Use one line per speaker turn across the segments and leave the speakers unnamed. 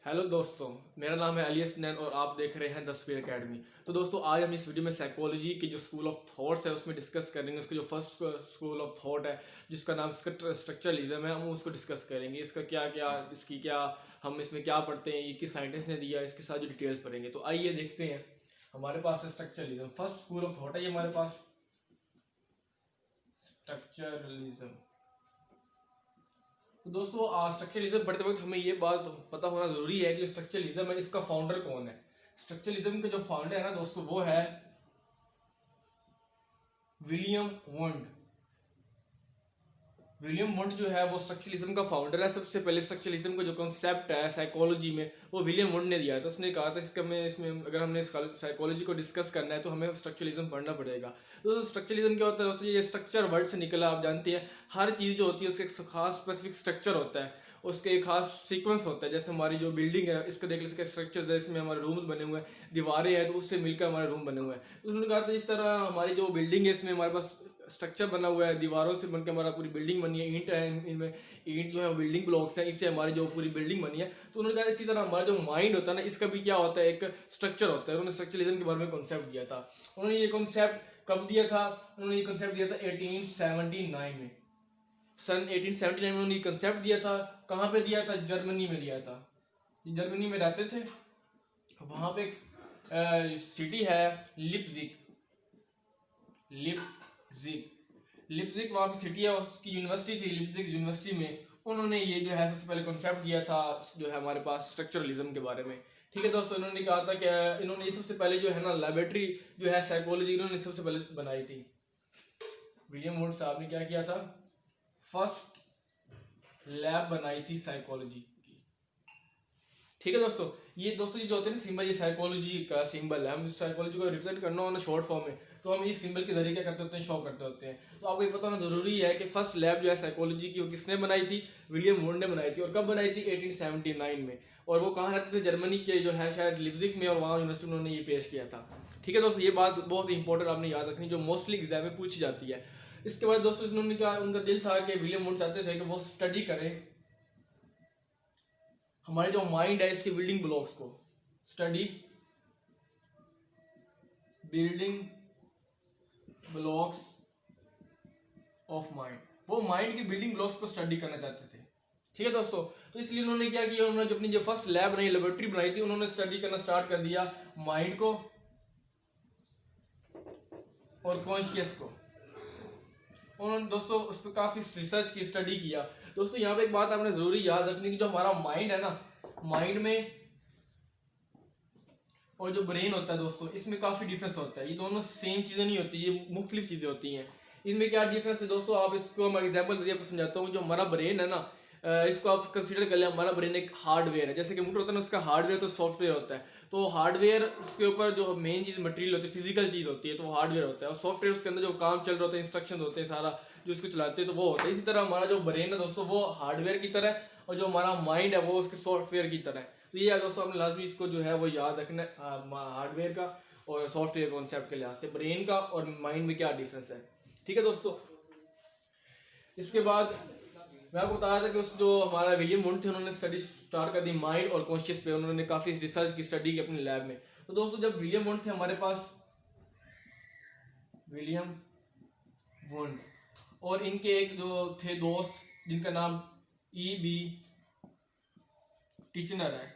Hello दोस्तों, मेरा नाम है अली हसनैन और आप देख रहे हैं द स्पीड एकेडमी। तो दोस्तों, आज हम इस वीडियो में साइकोलॉजी की जो स्कूल ऑफ थॉट्स है उसमें डिस्कस करेंगे। उसका जो फर्स्ट स्कूल ऑफ थॉट है जिसका नाम स्ट्रक्चरलिज्म है, हम उसको डिस्कस करेंगे। इसका क्या क्या इसकी क्या हम इसमें क्या पढ़ते हैं, ये किस साइंटिस्ट ने दिया, इसके साथ जो डिटेल्स पढ़ेंगे। तो आइए देखते हैं। हमारे पास है structuralism, first school of thought है ये हमारे पास, स्ट्रक्चरलिज्म। तो दोस्तों, स्ट्रक्चरलिज्म पढ़ते वक्त हमें ये बात पता होना जरूरी है कि स्ट्रक्चरलिज्म है इसका फाउंडर कौन है। स्ट्रक्चरलिज्म का जो फाउंडर है ना दोस्तों, वो है विलियम वुंड। विलियम वुंड जो है वो स्ट्रक्चरलिज्म का फाउंडर है। सबसे पहले स्ट्रक्चरलिज्म का जो कॉन्सेप्ट है साइकोलॉजी में वो विलियम वुंड ने दिया था। उसने कहा था इसका में इसमें अगर हमने साइकोलॉजी को डिस्कस करना है तो हमें स्ट्रक्चरलिज्म पढ़ना पड़ेगा। तो स्ट्रक्चरलिज्म क्या होता है दोस्तों, ये स्ट्रक्चर वर्ड से निकला, आप जानते हैं। हर चीज़ जो होती है उसका एक खास स्पेसिफिक स्ट्रक्चर होता है, उसके एक खास सीक्वेंस होता है। जैसे हमारी जो बिल्डिंग है इसका देख इसके स्ट्रक्चर है, इसमें हमारे रूम्स बने हुए हैं, दीवारें हैं, तो उससे मिलकर हमारे रूम बने हुए हैं। तो उन्होंने कहा था इस तरह हमारी जो बिल्डिंग है इसमें हमारे पास स्ट्रक्चर बना हुआ है, दीवारों से बनकर हमारा पूरी बिल्डिंग बनी है, ईंट है, इनमें ईंट जो है बिल्डिंग ब्लॉक्स हैं, इससे हमारी जो पूरी बिल्डिंग बनी है। तो उन्होंने कहा इसी तरह हमारा जो माइंड होता है ना, इसका भी क्या होता है, एक स्ट्रक्चर होता है। उन्होंने स्ट्रक्चरलिज्म के बारे में कॉन्सेप्ट दिया था। उन्होंने ये कॉन्सेप्ट कब दिया था? उन्होंने ये कॉन्सेप्ट दिया था 1879 में। सन 1879 में उन्होंने कंसेप्ट दिया था। कहाँ पे दिया था? जर्मनी में दिया था। जर्मनी में रहते थे। वहां पे एक सिटी है लिप्जिग। लिप्जिग लिप्जिग वहां पे सिटी है, उसकी यूनिवर्सिटी थी लिप्जिग यूनिवर्सिटी में। उन्होंने ये जो है सबसे पहले कॉन्सेप्ट दिया था जो है हमारे पास स्ट्रक्चरलिज्म के बारे में। ठीक है दोस्तों, इन्होंने कहा था कि इन्होंने ये सबसे पहले जो है ना लेबोरेटरी जो है साइकोलॉजी इन्होंने सबसे पहले बनाई थी। विलियम वुड साहब ने क्या किया था? फर्स्ट लैब बनाई थी साइकोलॉजी की। ठीक है दोस्तों, ये दोस्तों ये जो होते हैं ना सिंबल, ये साइकोलॉजी का सिंबल है। हम साइकोलॉजी को रिप्रेजेंट करना हो ना शॉर्ट फॉर्म में, तो हम इस सिंबल के जरिए क्या करते होते हैं, शो करते होते हैं। तो आपको ये पता होना जरूरी है कि फर्स्ट लैब जो है साइकोलॉजी की वो किसने बनाई थी? विलियम वुंड ने बनाई थी। और कब बनाई थी? 1879 में। और वो कहाँ रहते थे? जर्मनी के जो है शायद लिप्जिग में, और वहाँ यूनिवर्सिटी में उन्होंने ये पेश किया था। ठीक है दोस्तों, ये बात बहुत इंपॉर्टेंट आपने याद रखनी, जो मोस्टली एग्जाम में पूछी जाती है। इसके बाद दोस्तों इन्होंने कहा, उनका दिल था कि विलियम वुंड चाहते थे कि वो स्टडी करें हमारे जो माइंड है इसके बिल्डिंग ब्लॉक्स को। Study building blocks of mind. वो माइंड के बिल्डिंग ब्लॉक्स को स्टडी करना चाहते थे। ठीक है दोस्तों, तो इसलिए उन्होंने क्या किया, उन्होंने जो अपनी जो फर्स्ट लैब बनाई, लेबोरेटरी बनाई थी, उन्होंने स्टडी करना स्टार्ट कर दिया माइंड को और कॉन्शियस को। उन्होंने दोस्तों उस पर काफी रिसर्च की, स्टडी किया। दोस्तों यहाँ पे एक बात आपने जरूरी याद रखनी कि जो हमारा माइंड है ना, माइंड में और जो ब्रेन होता है दोस्तों, इसमें काफी डिफरेंस होता है। ये दोनों सेम चीजें नहीं होती, ये मुख्तलिफ चीजें होती हैं। इनमें क्या डिफरेंस है दोस्तों, आप इसको मैं एग्जाम्पल जरिए आपको समझाता हूँ। जो हमारा ब्रेन है ना, इसको आप कंसीडर कर ले, हमारा ब्रेन एक हार्डवेयर है। जैसे कंप्यूटर होता है ना, उसका हार्डवेयर तो सॉफ्टवेयर होता है। तो हार्डवेयर उसके ऊपर जो मेन चीज मटेरियल होती है, फिजिकल चीज होती है, तो वो हार्डवेयर होता है। और सॉफ्टवेयर उसके अंदर जो काम चल रहा होता है, इंस्ट्रक्शन होते हैं, सारा जो उसको चलाते हैं, तो वो होता है। इसी तरह हमारा जो ब्रेन है दोस्तों, वो हार्डवेयर की तरह, और जो हमारा माइंड है वो उसके सॉफ्टवेयर की तरह है। तो ये दोस्तों आपने लाजमी इसको जो है वो याद रखना है, हार्डवेयर का और सॉफ्टवेयर कॉन्सेप्ट के लिहाज से ब्रेन का और माइंड में क्या डिफरेंस है। ठीक है दोस्तों, इसके बाद मैं आपको बता रहा था कि उस जो हमारा विलियम वुंड थे, उन्होंने स्टडी स्टार्ट कर दी माइंड और कॉन्शियस पे। उन्होंने काफी रिसर्च की, स्टडी की अपने लैब में। तो दोस्तों जब विलियम वुंड थे हमारे पास, विलियम वुंड और इनके एक जो थे दोस्त जिनका नाम E.B. टिचनर है।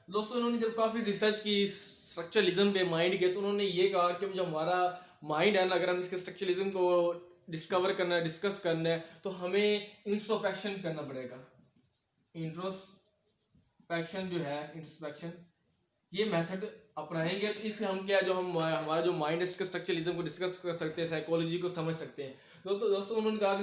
दोस्तों उन्होंने जब काफी रिसर्च की स्ट्रक्चरलिज्म पे माइंड के, तो उन्होंने ये कहा कि जो हमारा माइंड है ना, अगर हम इसके स्ट्रक्चरलिज्म को डिस्कवर करना है, डिस्कस करना है, तो हमें इंट्रोस्पेक्शन करना पड़ेगा। इंट्रोस्पेक्शन जो है, इंट्रोस्पेक्शन ये मेथड अपनाएंगे तो इससे हम क्या, जो हम हमारा जो माइंड है इसके स्ट्रक्चरलिज्म को डिस्कस कर सकते हैं, साइकोलॉजी को समझ सकते हैं। दोस्तों उन्होंने कहा कि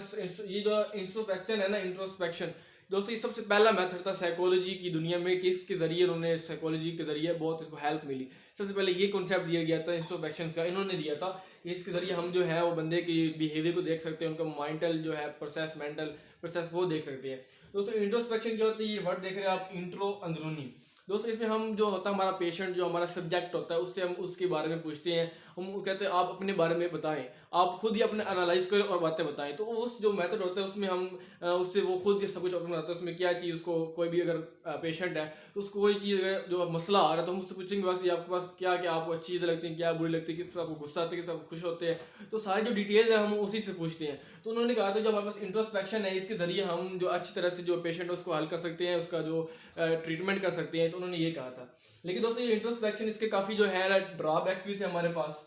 ये जो इंट्रोस्पेक्शन है ना, इंट्रोस्पेक्शन दोस्तों ये सबसे पहला मेथड था साइकोलॉजी की दुनिया में, कि इसके जरिए उन्होंने साइकोलॉजी के जरिए बहुत इसको हेल्प मिली। सबसे पहले ये कॉन्सेप्ट दिया गया था इंट्रोस्पेक्शन का, इन्होंने दिया था कि इसके जरिए हम जो है वो बंदे की बिहेवियर को देख सकते हैं, उनका माइंडल जो है प्रोसेस, मेंटल प्रोसेस वो देख सकते हैं। दोस्तों इंट्रोस्पेक्शन क्या होती है, ये वर्ड देख रहे हैं आप, इंट्रो अंदरूनी। दोस्तों इसमें हम जो होता है हमारा पेशेंट, जो हमारा सब्जेक्ट होता है, उससे हम उसके बारे में पूछते हैं। हम कहते हैं आप अपने बारे में बताएं, आप खुद ही अपने एनालाइज करें और बातें बताएं। तो उस जो मेथड होता है उसमें हम उससे वो खुद ही सब कुछ अपना बताता है। उसमें क्या चीज़ को, कोई भी अगर पेशेंट है तो उसको कोई चीज़ जो मसला आ रहा है तो हम उससे पूछेंगे बस ये आपके पास क्या क्या आपको अच्छी चीज़ें लगती हैं, क्या बुरी लगती है, किस पर आपको गुस्सा आता है, किस पर आप खुश होते हैं। तो सारी जो डिटेल्स है हम उसी से पूछते हैं। तो उन्होंने कहा था जो हमारे पास इंट्रोस्पेक्शन है, इसके जरिए हम जो अच्छी तरह से जो पेशेंट है उसको हल कर सकते हैं, उसका जो ट्रीटमेंट कर सकते हैं। तो उन्होंने ये कहा था। लेकिन दोस्तों ये इंट्रोस्पेक्शन, इसके काफ़ी जो है ड्रॉबैक्स भी थे हमारे पास।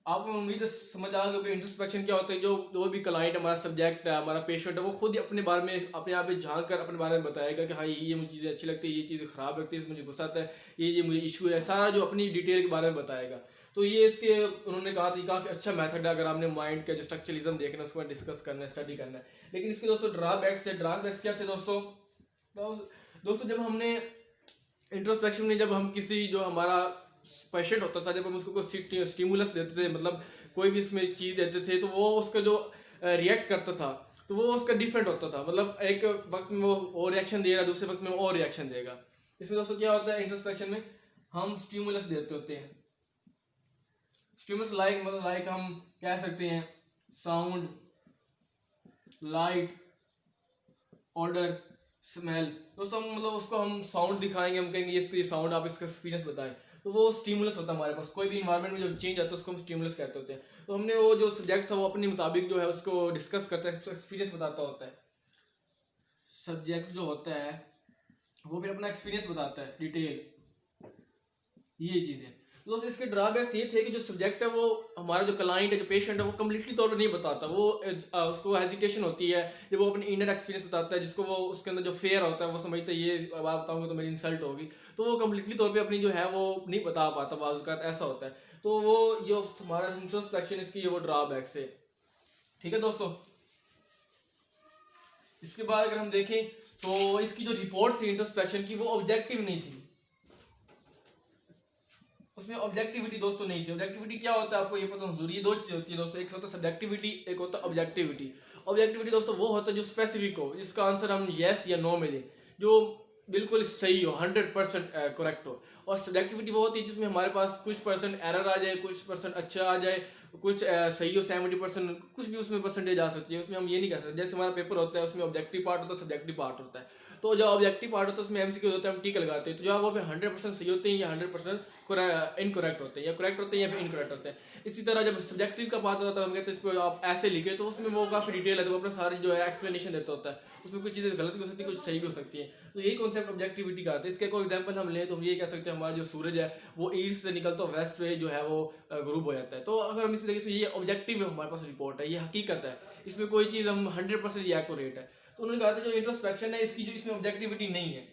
आपको उम्मीद है समझ आ गया कि इंट्रोस्पेक्शन क्या होता है। जो भी क्लाइंट हमारा सब्जेक्ट है, हमारा पेशेंट है, वो खुद ही अपने बारे में, अपने आप में झांक कर अपने बारे में बताएगा कि हाँ ये मुझे चीज़ें अच्छी लगती है, ये चीज़ें ख़राब लगती है, इसमें मुझे गुस्सा आता है, ये मुझे इशू है, सारा जो अपनी डिटेल के बारे में बताएगा। तो ये इसके उन्होंने कहा था काफ़ी अच्छा मेथड है अगर आपने माइंड का जो स्ट्रक्चरलिज्म देखना है, उसको डिस्कस करना है, स्टडी करना है। लेकिन इसके दोस्तों ड्रॉबैक्स है। ड्रॉबैक्स क्या थे दोस्तों? दोस्तों जब हमने इंट्रोस्पेक्शन में, जब हम किसी जो हमारा पेशेंट होता था, जब हम उसको कोई स्टिमुलस देते थे, मतलब कोई भी इसमें चीज़ देते थे, तो वो उसका जो रिएक्ट करता था तो वो उसका डिफरेंट होता था। मतलब एक वक्त में वो और रिएक्शन दे रहा है, दूसरे वक्त में वो और रिएक्शन देगा। इसमें दोस्तों क्या होता है इंट्रोस्पेक्शन में, हम स्टिमुलस देते होते हैं। स्टिमुलस लाइक, मतलब लाइक हम कह सकते हैं साउंड, लाइट, ऑर्डर, स्मेल। दोस्तों हम मतलब उसको हम साउंड दिखाएंगे, हम कहेंगे ये साउंड, आप इसका एक्सपीरियंस बताएं। तो वो स्टिमुलस होता है हमारे पास। कोई भी इन्वायरमेंट में जो चेंज आता है उसको हम स्टिमुलस कहते होते हैं। तो हमने वो जो सब्जेक्ट था वो अपने मुताबिक जो है उसको डिस्कस करता है, एक्सपीरियंस बताता होता है। सब्जेक्ट जो होता है वो फिर अपना एक्सपीरियंस बताता है, डिटेल, ये चीज़ें। तो दोस्तों इसके ड्रॉबैक्स ये थे कि जो सब्जेक्ट है वो हमारा जो क्लाइंट है, जो पेशेंट है, वो कम्प्लीटली तौर पर नहीं बताता। वो उसको हेजिटेशन होती है जब वो अपने इनर एक्सपीरियंस बताता है, जिसको वो उसके अंदर जो फेयर होता है, वो समझता है ये अब आप बताऊंगा तो मेरी इंसल्ट होगी, तो वो कम्प्लीटली तौर पे अपनी जो है वो नहीं बता पाता। बाज़ औक़ात ऐसा होता है। तो वो जो हमारा इंट्रोस्पेक्शन, इसकी वो ड्रॉबैक्स है। ठीक है दोस्तों, इसके बाद अगर हम देखें तो इसकी जो रिपोर्ट थी इंट्रोस्पेक्शन की, वो ऑब्जेक्टिव नहीं थी। उसमें ऑब्जेक्टिविटी दोस्तों नहीं थी। ऑब्जेक्टिविटी क्या होता है आपको ये पता होना जरूरी है। दो चीजें होती है दोस्तों, एक होता है सब्जेक्टिविटी, एक होता है ऑब्जेक्टिविटी। ऑब्जेक्टिविटी दोस्तों वो होता है जो स्पेसिफिक हो, जिसका आंसर हम येस या नो में दें, जो बिल्कुल सही हो, 100% करेक्ट हो। और सब्जेक्टिविटी वो होती है जिसमें हमारे पास कुछ परसेंट एरर आ जाए, कुछ परसेंट अच्छा आ जाए, कुछ सही हो 70%, कुछ भी उसमें परसेंटेज आ सकती है। उसमें हम ये नहीं कह सकते। जैसे हमारा पेपर होता है उसमें ऑब्जेक्टिव पार्ट होता है, सब्जेक्टिव पार्ट होता है। तो जो ऑब्जेक्टिव पार्ट होता है उसमें एमसीक्यू होता है, हम टिक लगाते हैं। तो जो वो 100% सही होते हैं या 100% इनकरेक्ट होते हैं, या करेक्ट होते हैं या फिर इनकरेक्ट होते हैं। इसी तरह जब सब्जेक्टिव का पार्ट होता है हम कहते हैं इसको आप ऐसे लिखे, तो उसमें वो काफ़ी डिटेल है, तो वो अपना सारी जो है एक्सप्लेनेशन देता होता है। उसमें कुछ चीज़ें गलत भी हो सकती है, कुछ सही भी हो सकती है। तो यही कॉन्सेप्ट ऑब्जेक्टिविटी का आता है। इसके कोई एग्जांपल हम लें तो हम ये कह सकते हैं हमारा जो सूरज है वो ईस्ट से निकलता है वेस्ट पे जो है वो ग्रुप हो जाता है। तो अगर हम इसमें देखें, ये ऑब्जेक्टिव हमारे पास रिपोर्ट है, ये हकीकत है, इसमें कोई चीज़ हम 100% ये एक्यूरेट है। तो उन्होंने कहा था जो इंट्रोस्पेक्शन है इसकी जो इसमें ऑब्जेक्टिविटी नहीं है,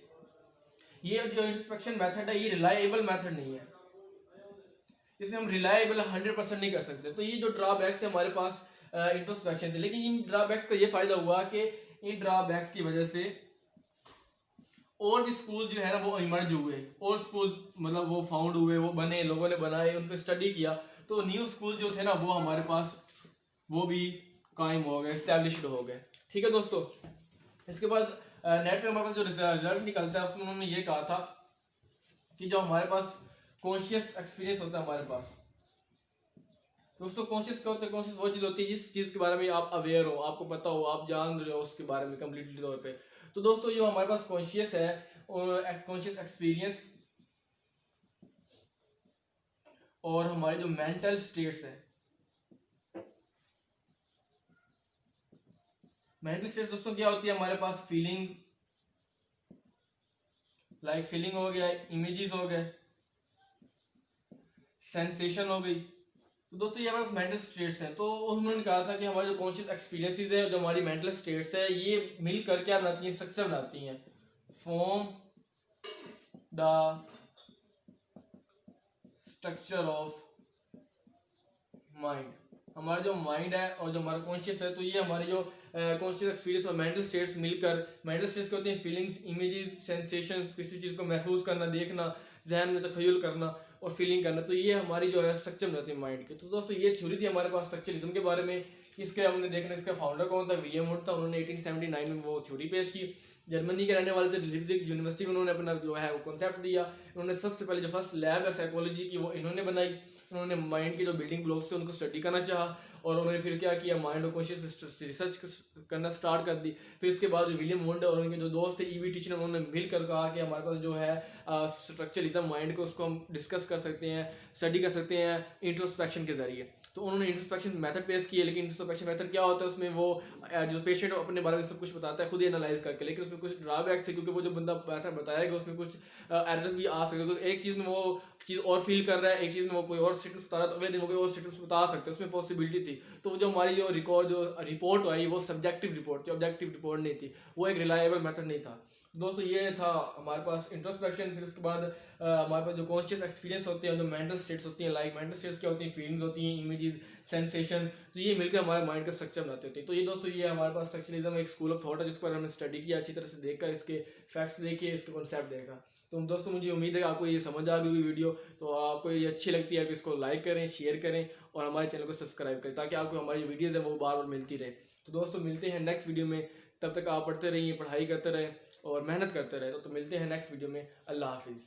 ये जो इंट्रोस्पेक्शन मेथड है ये रिलायबल मेथड नहीं है। इसमें हम रिलायबल 100% नहीं कर सकते। तो ये जो ड्रॉबैक्स है हमारे पास इंट्रोस्पेक्शन थे। लेकिन इन ड्रॉबैक्स का ये फायदा हुआ कि इन ड्रॉबैक्स की वजह से और भी स्कूल जो है ना वो इमर्ज हुए, और स्कूल मतलब वो फाउंड हुए, वो बने, लोगों ने बनाए, उन पर स्टडी किया। तो न्यू स्कूल जो थे ना वो हमारे पास वो भी कायम हो गए, इस्टेब्लिश्ड हो गए। ठीक है दोस्तों, इसके बाद नेट पे हमारे पास जो रिजल्ट निकलता है उसमें उन्होंने ये कहा था कि जो हमारे पास कॉन्शियस एक्सपीरियंस होता है हमारे पास। दोस्तों कॉन्शियस क्या होता है? कॉन्शियस वो चीज़ होती है जिस चीज़ के बारे में आप अवेयर हो, आपको पता हो, आप जान रहे हो उसके बारे में कम्प्लीटली तौर पे। तो दोस्तों जो हमारे पास कॉन्शियस है, कॉन्शियस एक्सपीरियंस और हमारे जो मेंटल स्टेट्स है, मेंटल स्टेट्स दोस्तों क्या होती है हमारे पास? फीलिंग, लाइक फीलिंग हो गया, इमेजेस हो गए, सेंसेशन हो गई। तो दोस्तों ये हमारे मेंटल स्टेट्स हैं। तो उन्होंने कहा था कि हमारे जो कॉन्शियस एक्सपीरियंसेस है, जो हमारी मेंटल स्टेट्स है, ये मिलकर क्या बनाती हैं? स्ट्रक्चर बनाती हैं, form the structure of mind. हमारा जो माइंड है और जो हमारा कॉन्शियस है, तो ये हमारे जो कॉन्शियस एक्सपीरियंस और मेंटल स्टेट्स मिलकर, मेंटल स्टेट्स क्या होती हैं? फीलिंग्स, इमेजेस, सेंसेशन, किसी चीज़ को महसूस करना, देखना, जहन में तखय्युल करना। और फीलिंग करना। तो ये हमारी जो है स्ट्रक्चर बनाती है माइंड के। तो दोस्तों ये थ्योरी थी हमारे पास स्ट्रक्चरलिज्म के बारे में। इसके हमने देखना इसका फाउंडर कौन था, विलियम वुड था। उन्होंने 1879 में वो थ्योरी पेश की। जर्मनी के रहने वाले थे, लीप्जिग यूनिवर्सिटी में उन्होंने अपना जो है वो कॉन्सेप्ट दिया। उन्होंने सबसे पहले जो फर्स्ट लैब है साइकोलॉजी की वो इन्होंने बनाई। उन्होंने माइंड के जो बिल्डिंग ब्लॉक्स थे उनको स्टडी करना चाहा और उन्होंने फिर क्या किया, माइंड और कॉन्शियस रिसर्च करना स्टार्ट कर दी। फिर उसके बाद विलियम वुड और उनके जो दोस्त थे ईवी टीचर, उन्होंने मिलकर कहा कि हमारे पास जो है स्ट्रक्चरलिज्म माइंड को उसको हम डिस्कस कर सकते हैं, स्टडी कर सकते हैं इंट्रोस्पेक्शन के जरिए। तो उन्होंने इंट्रोस्पेक्शन मेथड पेश किए। लेकिन इंट्रोस्पेक्शन मेथड क्या होता है, उसमें वो जो पेशेंट अपने बारे में सब कुछ बताता है खुद ही एनालाइज करके, लेकिन उसमें कुछ ड्रॉबैक्स है क्योंकि वो जो बंदा मेथड बताएगा उसमें कुछ एरर्स भी आ सकते हैं। एक चीज़ में वो चीज़ और फील कर रहा है, एक चीज़ में वो कोई और स्टेटमेंट बता रहा है, तो अगले दिन वो कोई और स्टेटमेंट बता सकते हैं, उसमें पॉसिबिलिटी थी। तो जो हमारी जो रिपोर्ट आई वो सब्जेक्टिव रिपोर्ट थी, ऑब्जेक्टिव रिपोर्ट नहीं थी, वो एक रिलायबल मेथड नहीं था। दोस्तों ये था हमारे पास इंट्रोस्पेक्शन। फिर उसके बाद हमारे पास जो कॉन्शियस एक्सपीरियंस होते हैं, जो मेंटल स्टेट्स होती हैं, लाइक मेंटल स्टेट्स क्या होती हैं, फीलिंग्स होती हैं, इमेजेस, सेंसेशन, तो ये मिलकर हमारे माइंड का स्ट्रक्चर बनाते होते हैं। तो ये दोस्तों ये हमारे पास स्ट्रक्चरलिज्म एक स्कूल ऑफ थॉट है जिसको हमने स्टडी किया अच्छी तरह से, देखकर इसके फैक्ट्स देखे, इसके कॉन्सेप्ट देखा। तो दोस्तों मुझे उम्मीद है कि आपको ये समझ आ गई होगी वीडियो। तो आपको ये अच्छी लगती है कि इसको लाइक करें, शेयर करें और हमारे चैनल को सब्सक्राइब करें ताकि आपको हमारी वीडियोज़ है वो बार बार मिलती रहे। तो दोस्तों मिलते हैं नेक्स्ट वीडियो में, तब तक आप पढ़ते रहिए, पढ़ाई करते रहें और मेहनत करते रहे। तो मिलते हैं नेक्स्ट वीडियो में। अल्लाह हाफिज़।